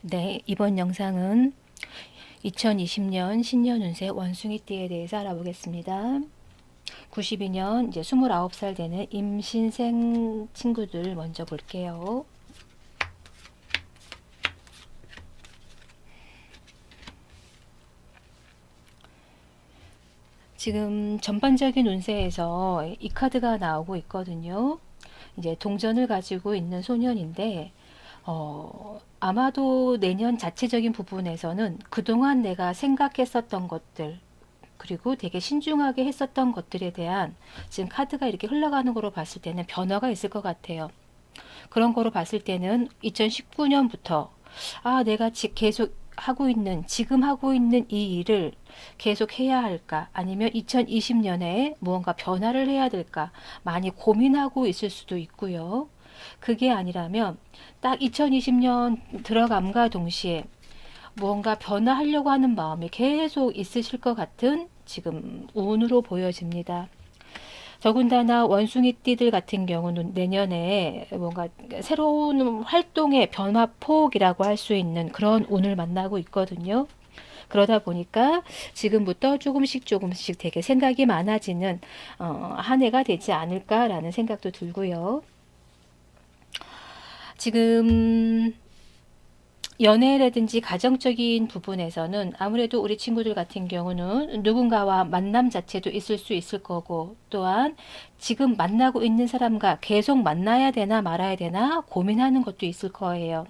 네, 이번 영상은 2020년 신년 운세 원숭이띠에 대해서 알아보겠습니다. 92년 이제 29살 되는 임신생 친구들 먼저 볼게요. 지금 전반적인 운세에서 이 카드가 나오고 있거든요. 이제 동전을 가지고 있는 소년인데 아마도 내년 자체적인 부분에서는 그동안 내가 생각했었던 것들, 그리고 되게 신중하게 했었던 것들에 대한 지금 카드가 이렇게 흘러가는 거로 봤을 때는 변화가 있을 것 같아요. 그런 거로 봤을 때는 2019년부터 내가 계속 하고 있는, 지금 하고 있는 이 일을 계속 해야 할까? 아니면 2020년에 무언가 변화를 해야 될까? 많이 고민하고 있을 수도 있고요. 그게 아니라면 딱 2020년 들어감과 동시에 무언가 변화하려고 하는 마음이 계속 있으실 것 같은 지금 운으로 보여집니다. 더군다나 원숭이띠들 같은 경우는 내년에 뭔가 새로운 활동의 변화폭이라고 할 수 있는 그런 운을 만나고 있거든요. 그러다 보니까 지금부터 조금씩 되게 생각이 많아지는 한 해가 되지 않을까라는 생각도 들고요. 지금 연애라든지 가정적인 부분에서는 아무래도 우리 친구들 같은 경우는 누군가와 만남 자체도 있을 수 있을 거고, 또한 지금 만나고 있는 사람과 계속 만나야 되나 말아야 되나 고민하는 것도 있을 거예요.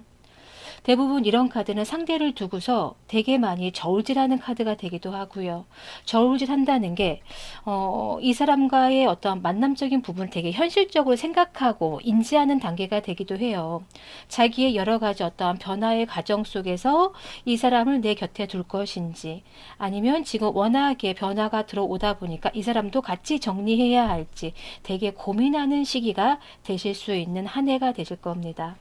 대부분 이런 카드는 상대를 두고서 되게 많이 저울질하는 카드가 되기도 하고요. 저울질한다는 게 이 사람과의 어떤 만남적인 부분을 되게 현실적으로 생각하고 인지하는 단계가 되기도 해요. 자기의 여러 가지 어떠한 변화의 과정 속에서 이 사람을 내 곁에 둘 것인지, 아니면 지금 워낙에 변화가 들어오다 보니까 이 사람도 같이 정리해야 할지 되게 고민하는 시기가 되실 수 있는 한 해가 되실 겁니다.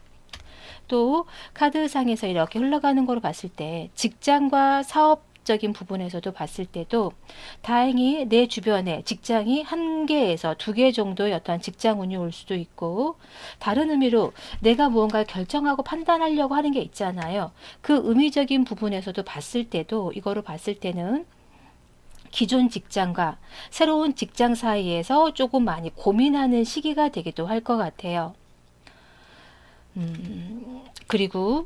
또 카드상에서 이렇게 흘러가는 거로 봤을 때 직장과 사업적인 부분에서도 봤을 때도 다행히 내 주변에 직장이 한 개에서 두 개 정도의 어떠한 직장 운이 올 수도 있고, 다른 의미로 내가 무언가를 결정하고 판단하려고 하는 게 있잖아요. 그 의미적인 부분에서도 봤을 때도, 이거로 봤을 때는 기존 직장과 새로운 직장 사이에서 조금 많이 고민하는 시기가 되기도 할 것 같아요. 그리고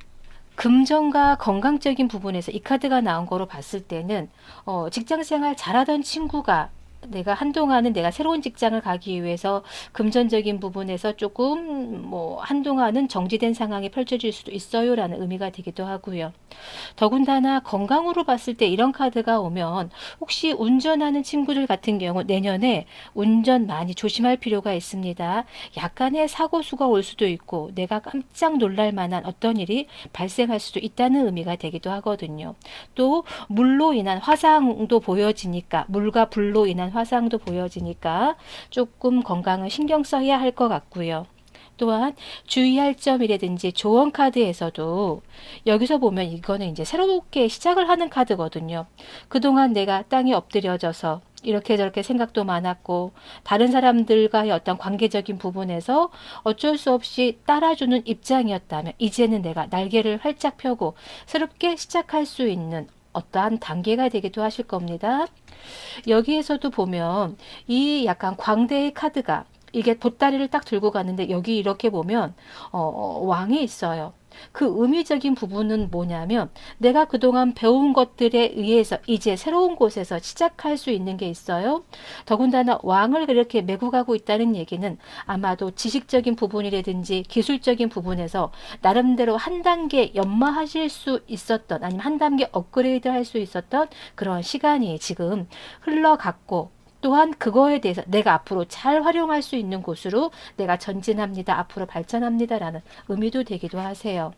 금전과 건강적인 부분에서 이 카드가 나온 거로 봤을 때는 직장 생활 잘하던 친구가 내가 한동안은 내가 새로운 직장을 가기 위해서 금전적인 부분에서 조금 뭐 한동안은 정지된 상황이 펼쳐질 수도 있어요라는 의미가 되기도 하고요. 더군다나 건강으로 봤을 때 이런 카드가 오면 혹시 운전하는 친구들 같은 경우 내년에 운전 많이 조심할 필요가 있습니다. 약간의 사고 수가 올 수도 있고 내가 깜짝 놀랄 만한 어떤 일이 발생할 수도 있다는 의미가 되기도 하거든요. 또 물로 인한 화상도 보여지니까, 물과 불로 인한 화상도 보여지니까 조금 건강을 신경 써야 할 것 같고요. 또한 주의할 점이라든지 조언 카드에서도 여기서 보면 이거는 이제 새롭게 시작을 하는 카드거든요. 그동안 내가 땅에 엎드려져서 이렇게 저렇게 생각도 많았고 다른 사람들과의 어떤 관계적인 부분에서 어쩔 수 없이 따라주는 입장이었다면 이제는 내가 날개를 활짝 펴고 새롭게 시작할 수 있는 어떠한 단계가 되기도 하실 겁니다. 여기에서도 보면 이 약간 광대의 카드가 이게 보따리를 딱 들고 가는데 여기 이렇게 보면 왕이 있어요. 그 의미적인 부분은 뭐냐면 내가 그동안 배운 것들에 의해서 이제 새로운 곳에서 시작할 수 있는 게 있어요. 더군다나 왕을 이렇게 메고 가고 있다는 얘기는 아마도 지식적인 부분이라든지 기술적인 부분에서 나름대로 한 단계 연마하실 수 있었던, 아니면 한 단계 업그레이드 할 수 있었던 그런 시간이 지금 흘러갔고, 또한 그거에 대해서 내가 앞으로 잘 활용할 수 있는 곳으로 내가 전진합니다. 앞으로 발전합니다라는 의미도 되기도 하세요.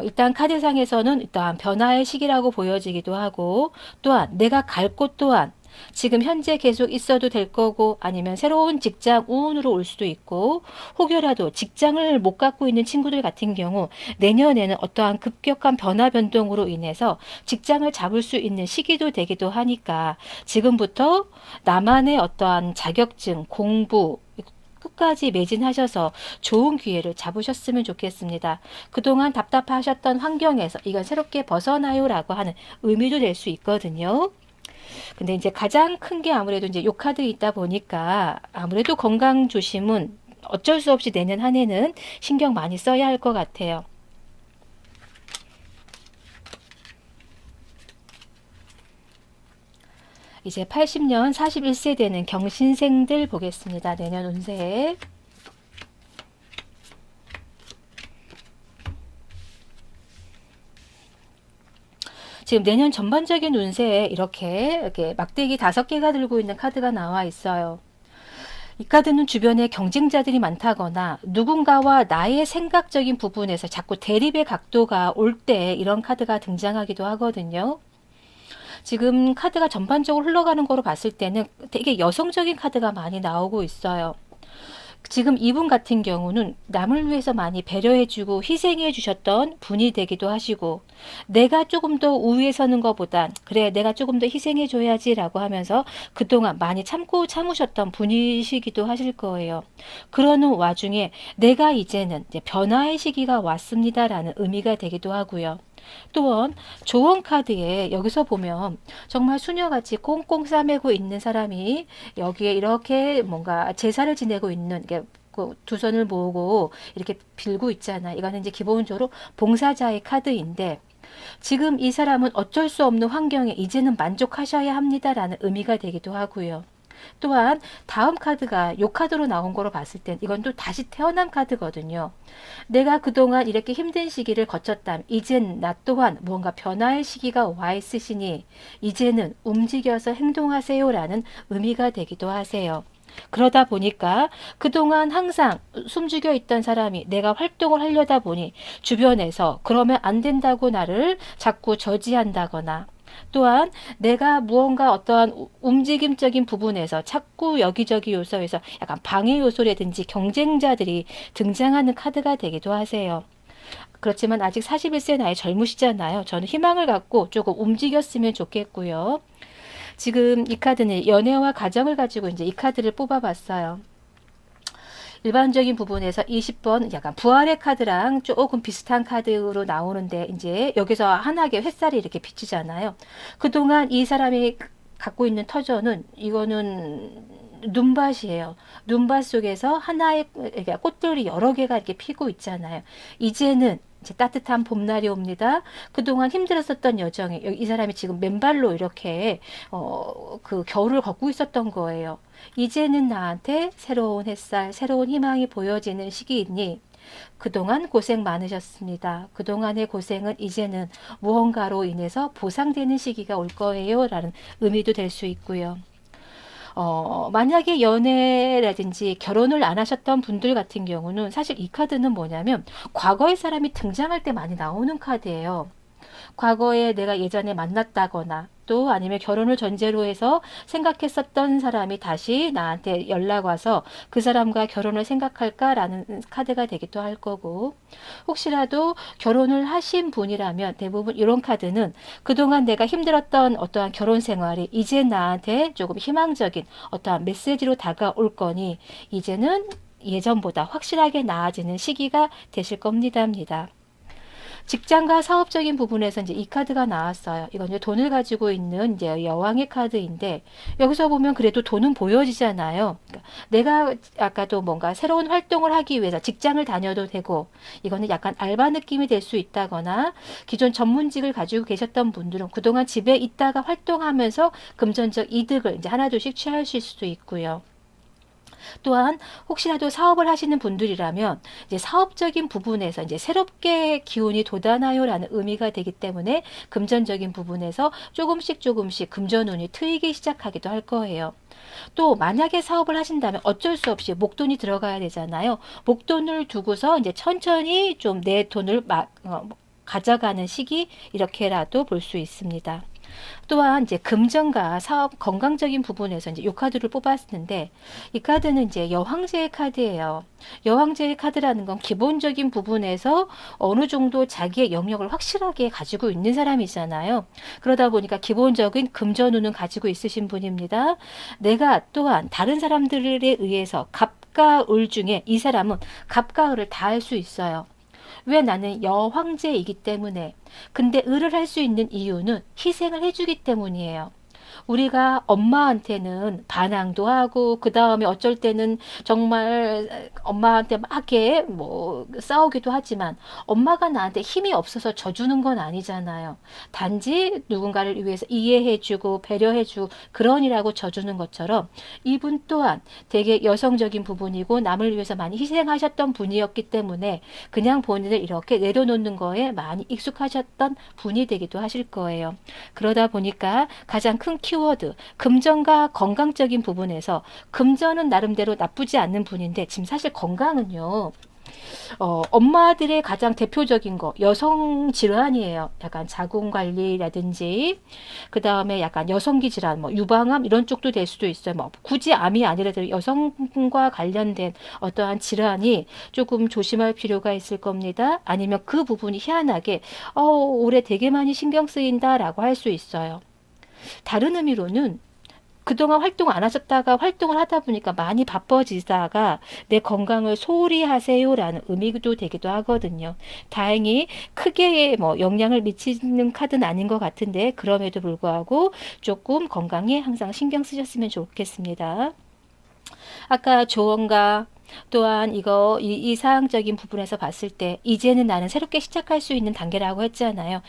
일단 카드상에서는 일단 변화의 시기라고 보여지기도 하고, 또한 내가 갈 곳 또한 지금 현재 계속 있어도 될 거고, 아니면 새로운 직장 우운으로 올 수도 있고, 혹여라도 직장을 못 갖고 있는 친구들 같은 경우 내년에는 어떠한 급격한 변화 변동으로 인해서 직장을 잡을 수 있는 시기도 되기도 하니까 지금부터 나만의 어떠한 자격증, 공부, 끝까지 매진하셔서 좋은 기회를 잡으셨으면 좋겠습니다. 그동안 답답하셨던 환경에서 이건 새롭게 벗어나요라고 하는 의미도 될 수 있거든요. 근데 이제 가장 큰 게 아무래도 이제 요 카드 있다 보니까 아무래도 건강 조심은 어쩔 수 없이 내년 한 해는 신경 많이 써야 할 것 같아요. 이제 80년 41세 되는 경신생들 보겠습니다. 내년 운세. 지금 내년 전반적인 운세에 이렇게 막대기 5개가 들고 있는 카드가 나와 있어요. 이 카드는 주변에 경쟁자들이 많다거나 누군가와 나의 생각적인 부분에서 자꾸 대립의 각도가 올 때 이런 카드가 등장하기도 하거든요. 지금 카드가 전반적으로 흘러가는 거로 봤을 때는 되게 여성적인 카드가 많이 나오고 있어요. 지금 이분 같은 경우는 남을 위해서 많이 배려해주고 희생해주셨던 분이 되기도 하시고, 내가 조금 더 우위에 서는 것보단 그래 내가 조금 더 희생해줘야지 라고 하면서 그동안 많이 참고 참으셨던 분이시기도 하실 거예요. 그러는 와중에 내가 이제는 이제 변화의 시기가 왔습니다 라는 의미가 되기도 하고요. 또한 조언 카드에 여기서 보면 정말 수녀같이 꽁꽁 싸매고 있는 사람이 여기에 이렇게 뭔가 제사를 지내고 있는 게 두 손을 모으고 이렇게 빌고 있잖아. 이거는 이제 기본적으로 봉사자의 카드인데, 지금 이 사람은 어쩔 수 없는 환경에 이제는 만족하셔야 합니다라는 의미가 되기도 하고요. 또한 다음 카드가 요 카드로 나온 거로 봤을 땐 이건 또 다시 태어난 카드거든요. 내가 그동안 이렇게 힘든 시기를 거쳤다면 이젠 나 또한 무언가 변화의 시기가 와 있으시니 이제는 움직여서 행동하세요라는 의미가 되기도 하세요. 그러다 보니까 그동안 항상 숨죽여 있던 사람이 내가 활동을 하려다 보니 주변에서 그러면 안 된다고 나를 자꾸 저지한다거나, 또한 내가 무언가 어떠한 움직임적인 부분에서 자꾸 여기저기 요소에서 약간 방해 요소라든지 경쟁자들이 등장하는 카드가 되기도 하세요. 그렇지만 아직 41세 나이 젊으시잖아요. 저는 희망을 갖고 조금 움직였으면 좋겠고요. 지금 이 카드는 연애와 가정을 가지고 이제 이 카드를 뽑아봤어요. 일반적인 부분에서 20번 약간 부활의 카드랑 조금 비슷한 카드로 나오는데, 이제 여기서 환하게 햇살이 이렇게 비치잖아요. 그동안 이 사람이 갖고 있는 터전은 이거는 눈밭이에요. 눈밭 속에서 하나의 꽃들이 여러 개가 이렇게 피고 있잖아요. 이제는 이제 따뜻한 봄날이 옵니다. 그동안 힘들었었던 여정에 이 사람이 지금 맨발로 이렇게 그 겨울을 걷고 있었던 거예요. 이제는 나한테 새로운 햇살, 새로운 희망이 보여지는 시기이니 그동안 고생 많으셨습니다. 그동안의 고생은 이제는 무언가로 인해서 보상되는 시기가 올 거예요 라는 의미도 될 수 있고요. 만약에 연애라든지 결혼을 안 하셨던 분들 같은 경우는 사실 이 카드는 뭐냐면 과거의 사람이 등장할 때 많이 나오는 카드예요. 과거에 내가 예전에 만났다거나 또 아니면 결혼을 전제로 해서 생각했었던 사람이 다시 나한테 연락 와서 그 사람과 결혼을 생각할까라는 카드가 되기도 할 거고, 혹시라도 결혼을 하신 분이라면 대부분 이런 카드는 그동안 내가 힘들었던 어떠한 결혼 생활이 이제 나한테 조금 희망적인 어떠한 메시지로 다가올 거니 이제는 예전보다 확실하게 나아지는 시기가 되실 겁니다. 직장과 사업적인 부분에서 이제 이 카드가 나왔어요. 이건 이제 돈을 가지고 있는 이제 여왕의 카드인데, 여기서 보면 그래도 돈은 보여지잖아요. 그러니까 내가 아까도 뭔가 새로운 활동을 하기 위해서 직장을 다녀도 되고, 이거는 약간 알바 느낌이 될 수 있다거나, 기존 전문직을 가지고 계셨던 분들은 그동안 집에 있다가 활동하면서 금전적 이득을 이제 하나둘씩 취하실 수도 있고요. 또한 혹시라도 사업을 하시는 분들이라면 이제 사업적인 부분에서 이제 새롭게 기운이 돋아나요라는 의미가 되기 때문에 금전적인 부분에서 조금씩 금전운이 트이기 시작하기도 할 거예요. 또 만약에 사업을 하신다면 어쩔 수 없이 목돈이 들어가야 되잖아요. 목돈을 두고서 이제 천천히 좀 내 돈을 가져가는 시기, 이렇게라도 볼 수 있습니다. 또한 이제 금전과 사업 건강적인 부분에서 이제 이 카드를 뽑았는데, 이 카드는 이제 여왕제의 카드예요. 여왕제의 카드라는 건 기본적인 부분에서 어느 정도 자기의 영역을 확실하게 가지고 있는 사람이잖아요. 그러다 보니까 기본적인 금전운은 가지고 있으신 분입니다. 내가 또한 다른 사람들에 의해서 갑과 을 중에 이 사람은 갑과 을을 다 할 수 있어요. 왜? 나는 여황제이기 때문에. 근데 을을 할 수 있는 이유는 희생을 해주기 때문이에요. 우리가 엄마한테는 반항도 하고 그 다음에 어쩔 때는 정말 엄마한테 막 이렇게 뭐 싸우기도 하지만 엄마가 나한테 힘이 없어서 져주는 건 아니잖아요. 단지 누군가를 위해서 이해해주고 배려해주고 그러니라고 져주는 것처럼 이분 또한 되게 여성적인 부분이고 남을 위해서 많이 희생하셨던 분이었기 때문에 그냥 본인을 이렇게 내려놓는 거에 많이 익숙하셨던 분이 되기도 하실 거예요. 그러다 보니까 가장 큰 키워드, 금전과 건강적인 부분에서 금전은 나름대로 나쁘지 않는 분인데 지금 사실 건강은요. 엄마들의 가장 대표적인 거 여성 질환이에요. 약간 자궁 관리라든지 그 다음에 약간 여성기 질환, 뭐 유방암 이런 쪽도 될 수도 있어요. 뭐 굳이 암이 아니라도 여성과 관련된 어떠한 질환이 조금 조심할 필요가 있을 겁니다. 아니면 그 부분이 희한하게 올해 되게 많이 신경 쓰인다라고 할 수 있어요. 다른 의미로는 그동안 활동 안 하셨다가 활동을 하다 보니까 많이 바빠지다가 내 건강을 소홀히 하세요라는 의미도 되기도 하거든요. 다행히 크게 뭐 영향을 미치는 카드는 아닌 것 같은데 그럼에도 불구하고 조금 건강에 항상 신경 쓰셨으면 좋겠습니다. 아까 조언과 또한 이 사항적인 부분에서 봤을 때 이제는 나는 새롭게 시작할 수 있는 단계라고 했잖아요.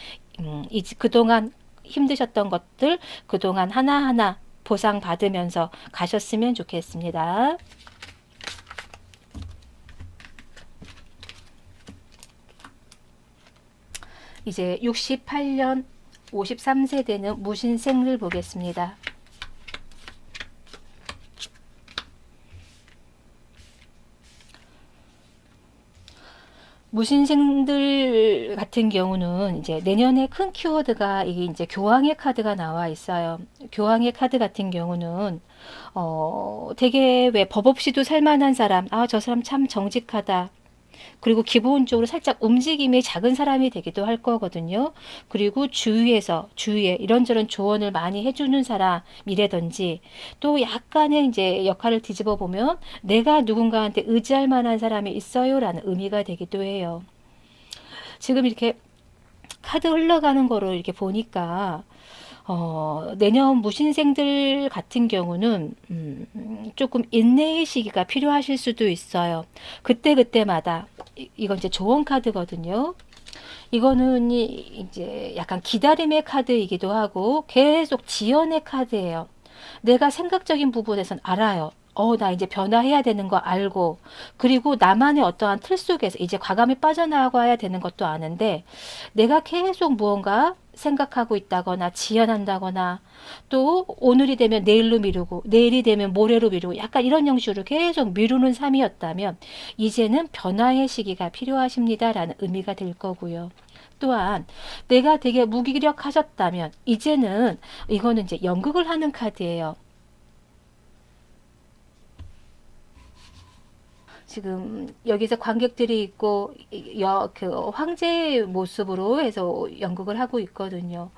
그동안 힘드셨던 것들 그동안 하나하나 보상받으면서 가셨으면 좋겠습니다. 이제 68년 53세대는 무신생을 보겠습니다. 무신생들 같은 경우는 이제 내년에 큰 키워드가 이게 이제 교황의 카드가 나와 있어요. 교황의 카드 같은 경우는 되게 왜 법 없이도 살만한 사람, 저 사람 참 정직하다. 그리고 기본적으로 살짝 움직임이 작은 사람이 되기도 할 거거든요. 그리고 주위에 이런저런 조언을 많이 해주는 사람이라든지 또 약간의 이제 역할을 뒤집어 보면 내가 누군가한테 의지할 만한 사람이 있어요라는 의미가 되기도 해요. 지금 이렇게 카드 흘러가는 거로 이렇게 보니까 내년 무신생들 같은 경우는 조금 인내의 시기가 필요하실 수도 있어요. 그때마다 이건 이제 조언 카드거든요. 이거는 이제 약간 기다림의 카드이기도 하고 계속 지연의 카드예요. 내가 생각적인 부분에선 알아요. 나 이제 변화해야 되는 거 알고, 그리고 나만의 어떠한 틀 속에서 이제 과감히 빠져나가야 되는 것도 아는데, 내가 계속 무언가 생각하고 있다거나, 지연한다거나, 또 오늘이 되면 내일로 미루고, 내일이 되면 모레로 미루고, 약간 이런 형식으로 계속 미루는 삶이었다면, 이제는 변화의 시기가 필요하십니다라는 의미가 될 거고요. 또한 내가 되게 무기력하셨다면 이제는 이거는 이제 연극을 하는 카드예요. 지금 여기서 관객들이 있고 그 황제의 모습으로 해서 연극을 하고 있거든요.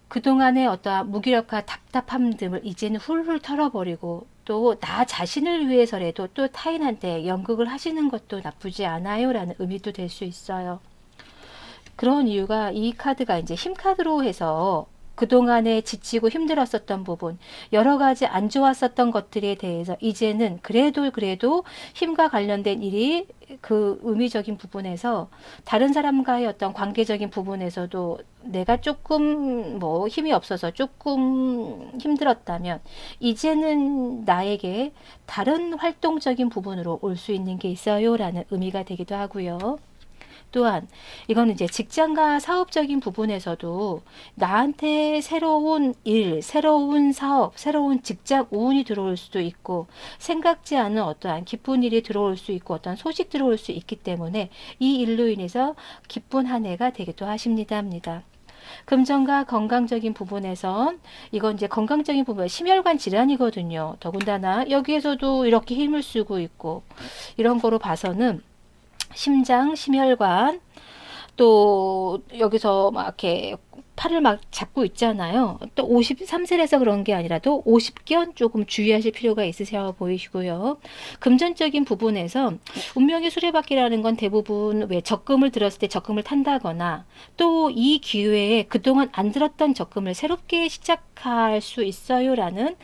그동안의 어떠한 무기력과 답답함 등을 이제는 훌훌 털어버리고 또 나 자신을 위해서라도 또 타인한테 연극을 하시는 것도 나쁘지 않아요라는 의미도 될 수 있어요. 그런 이유가 이 카드가 이제 힘 카드로 해서 그동안에 지치고 힘들었었던 부분, 여러 가지 안 좋았었던 것들에 대해서 이제는 그래도 힘과 관련된 일이 그 의미적인 부분에서 다른 사람과의 어떤 관계적인 부분에서도 내가 조금 뭐 힘이 없어서 조금 힘들었다면 이제는 나에게 다른 활동적인 부분으로 올 수 있는 게 있어요라는 의미가 되기도 하고요. 또한 이거는 이제 직장과 사업적인 부분에서도 나한테 새로운 일, 새로운 사업, 새로운 직장 운이 들어올 수도 있고 생각지 않은 어떠한 기쁜 일이 들어올 수 있고 어떤 소식 들어올 수 있기 때문에 이 일로 인해서 기쁜 한 해가 되기도 하십니다. 금전과 건강적인 부분에선 이건 이제 건강적인 부분 심혈관 질환이거든요. 더군다나 여기에서도 이렇게 힘을 쓰고 있고 이런 거로 봐서는 심장, 심혈관, 또 여기서 막 이렇게 팔을 막 잡고 있잖아요. 또 53세라서 그런 게 아니라도 50견 조금 주의하실 필요가 있으셔 보이시고요. 금전적인 부분에서 운명의 수레바퀴라는 건 대부분 왜 적금을 들었을 때 적금을 탄다거나 또 이 기회에 그동안 안 들었던 적금을 새롭게 시작할 수 있어요라는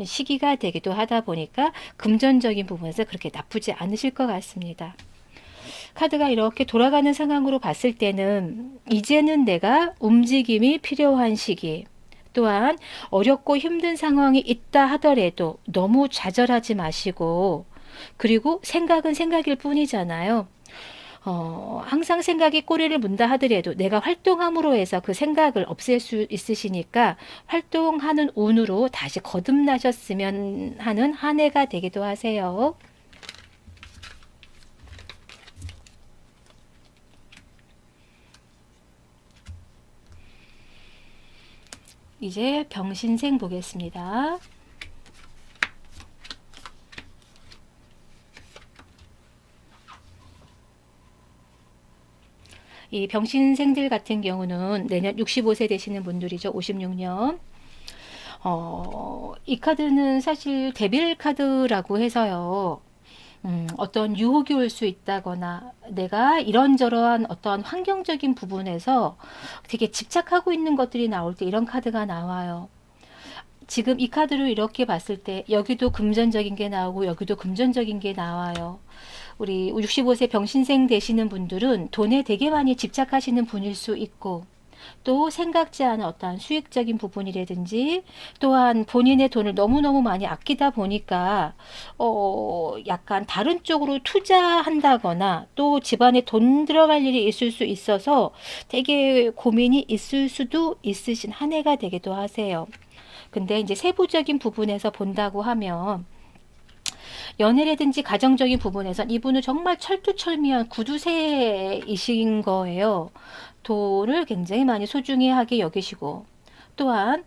시기가 되기도 하다 보니까 금전적인 부분에서 그렇게 나쁘지 않으실 것 같습니다. 카드가 이렇게 돌아가는 상황으로 봤을 때는 이제는 내가 움직임이 필요한 시기, 또한 어렵고 힘든 상황이 있다 하더라도 너무 좌절하지 마시고, 그리고 생각은 생각일 뿐이잖아요. 항상 생각이 꼬리를 문다 하더라도 내가 활동함으로 해서 그 생각을 없앨 수 있으시니까 활동하는 운으로 다시 거듭나셨으면 하는 한 해가 되기도 하세요. 이제 병신생 보겠습니다. 이 병신생들 같은 경우는 내년 65세 되시는 분들이죠. 56년. 이 카드는 사실 데빌 카드라고 해서요. 어떤 유혹이 올 수 있다거나 내가 이런저런 어떤 환경적인 부분에서 되게 집착하고 있는 것들이 나올 때 이런 카드가 나와요. 지금 이 카드로 이렇게 봤을 때 여기도 금전적인 게 나오고 여기도 금전적인 게 나와요. 우리 65세 병신생 되시는 분들은 돈에 되게 많이 집착하시는 분일 수 있고 또 생각지 않은 어떠한 수익적인 부분이라든지 또한 본인의 돈을 너무너무 많이 아끼다 보니까 약간 다른 쪽으로 투자한다거나 또 집안에 돈 들어갈 일이 있을 수 있어서 되게 고민이 있을 수도 있으신 한 해가 되기도 하세요. 근데 이제 세부적인 부분에서 본다고 하면 연애라든지 가정적인 부분에서 이분은 정말 철두철미한 구두쇠이신 거예요. 돈을 굉장히 많이 소중히 하게 여기시고 또한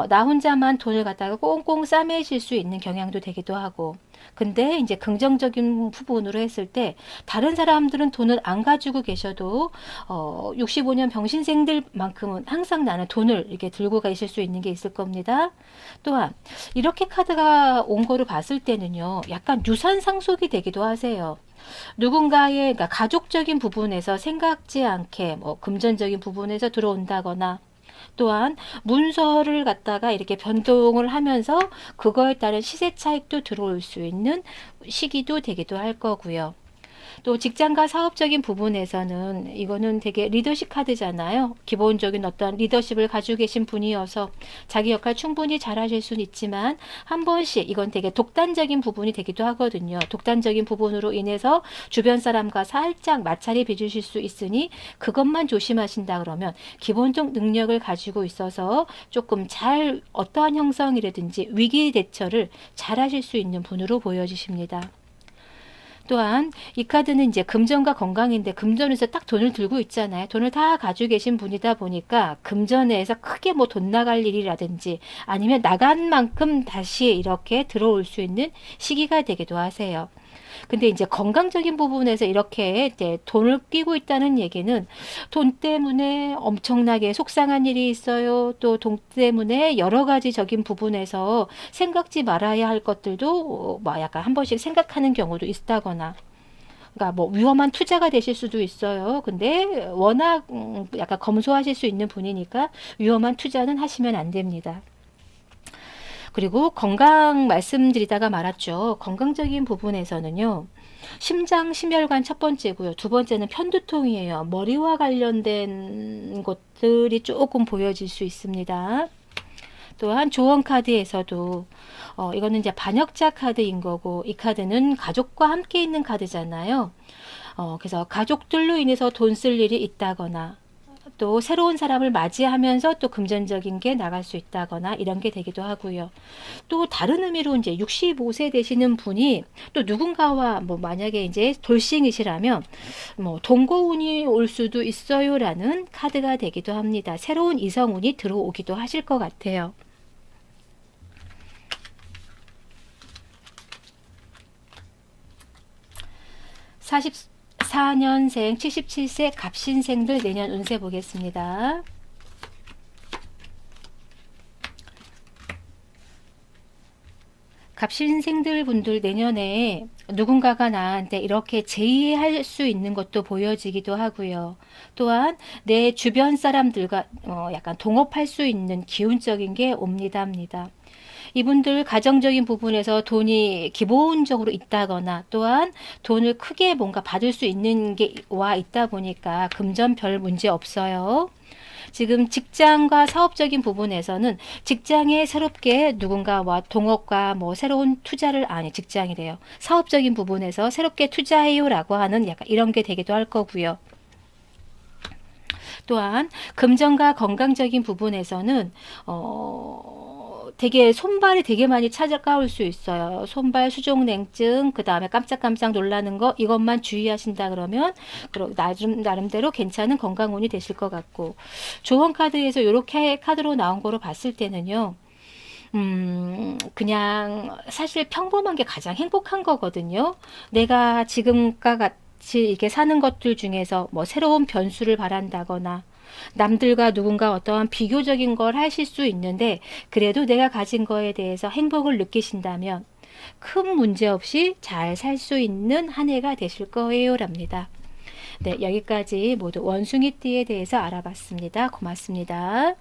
나 혼자만 돈을 갖다가 꽁꽁 싸매실 수 있는 경향도 되기도 하고 근데 이제 긍정적인 부분으로 했을 때 다른 사람들은 돈을 안 가지고 계셔도 65년 병신생들만큼은 항상 나는 돈을 이렇게 들고 가실 수 있는 게 있을 겁니다. 또한 이렇게 카드가 온 거를 봤을 때는요 약간 유산 상속이 되기도 하세요. 누군가의 그러니까 가족적인 부분에서 생각지 않게 뭐 금전적인 부분에서 들어온다거나 또한 문서를 갖다가 이렇게 변동을 하면서 그거에 따른 시세 차익도 들어올 수 있는 시기도 되기도 할 거고요. 또 직장과 사업적인 부분에서는 이거는 되게 리더십 카드잖아요. 기본적인 어떤 리더십을 가지고 계신 분이어서 자기 역할 충분히 잘하실 수는 있지만 한 번씩 이건 되게 독단적인 부분이 되기도 하거든요. 독단적인 부분으로 인해서 주변 사람과 살짝 마찰이 빚으실 수 있으니 그것만 조심하신다 그러면 기본적 능력을 가지고 있어서 조금 잘 어떠한 형성이라든지 위기 대처를 잘 하실 수 있는 분으로 보여지십니다. 또한 이 카드는 이제 금전과 건강인데 금전에서 딱 돈을 들고 있잖아요. 돈을 다 가지고 계신 분이다 보니까 금전에서 크게 뭐 돈 나갈 일이라든지 아니면 나간 만큼 다시 이렇게 들어올 수 있는 시기가 되기도 하세요. 근데 이제 건강적인 부분에서 이렇게 이제 돈을 끼고 있다는 얘기는 돈 때문에 엄청나게 속상한 일이 있어요. 또 돈 때문에 여러 가지적인 부분에서 생각지 말아야 할 것들도 뭐 약간 한 번씩 생각하는 경우도 있다거나 그러니까 뭐 위험한 투자가 되실 수도 있어요. 근데 워낙 약간 검소하실 수 있는 분이니까 위험한 투자는 하시면 안 됩니다. 그리고 건강 말씀드리다가 말았죠. 건강적인 부분에서는요. 심장, 심혈관 첫 번째고요. 두 번째는 편두통이에요. 머리와 관련된 것들이 조금 보여질 수 있습니다. 또한 조언 카드에서도 이거는 이제 반역자 카드인 거고 이 카드는 가족과 함께 있는 카드잖아요. 그래서 가족들로 인해서 돈 쓸 일이 있다거나 또 새로운 사람을 맞이하면서 또 금전적인 게 나갈 수 있다거나 이런 게 되기도 하고요. 또 다른 의미로 이제 65세 되시는 분이 또 누군가와 뭐 만약에 이제 돌싱이시라면 뭐 동거운이 올 수도 있어요라는 카드가 되기도 합니다. 새로운 이성운이 들어오기도 하실 것 같아요. 44년생 77세 갑신생들 내년 운세 보겠습니다. 갑신생들 분들 내년에 누군가가 나한테 이렇게 제의할 수 있는 것도 보여지기도 하고요. 또한 내 주변 사람들과 약간 동업할 수 있는 기운적인 게 옵니다. 이분들 가정적인 부분에서 돈이 기본적으로 있다거나 또한 돈을 크게 뭔가 받을 수 있는 게 와 있다 보니까 금전 별 문제 없어요. 지금 직장과 사업적인 부분에서는 직장에 새롭게 누군가와 동업과 뭐 새로운 투자를 아니 직장이래요. 사업적인 부분에서 새롭게 투자해요라고 하는 약간 이런 게 되기도 할 거고요. 또한 금전과 건강적인 부분에서는 되게 손발이 되게 많이 찾아올 수 있어요. 손발 수족냉증, 그 다음에 깜짝깜짝 놀라는 거 이것만 주의하신다 그러면 나름대로 괜찮은 건강운이 되실 것 같고 조언 카드에서 이렇게 카드로 나온 거로 봤을 때는요. 그냥 사실 평범한 게 가장 행복한 거거든요. 내가 지금과 같이 이렇게 사는 것들 중에서 뭐 새로운 변수를 바란다거나 남들과 누군가 어떠한 비교적인 걸 하실 수 있는데 그래도 내가 가진 거에 대해서 행복을 느끼신다면 큰 문제 없이 잘 살 수 있는 한 해가 되실 거예요 랍니다. 네, 여기까지 모두 원숭이띠에 대해서 알아봤습니다. 고맙습니다.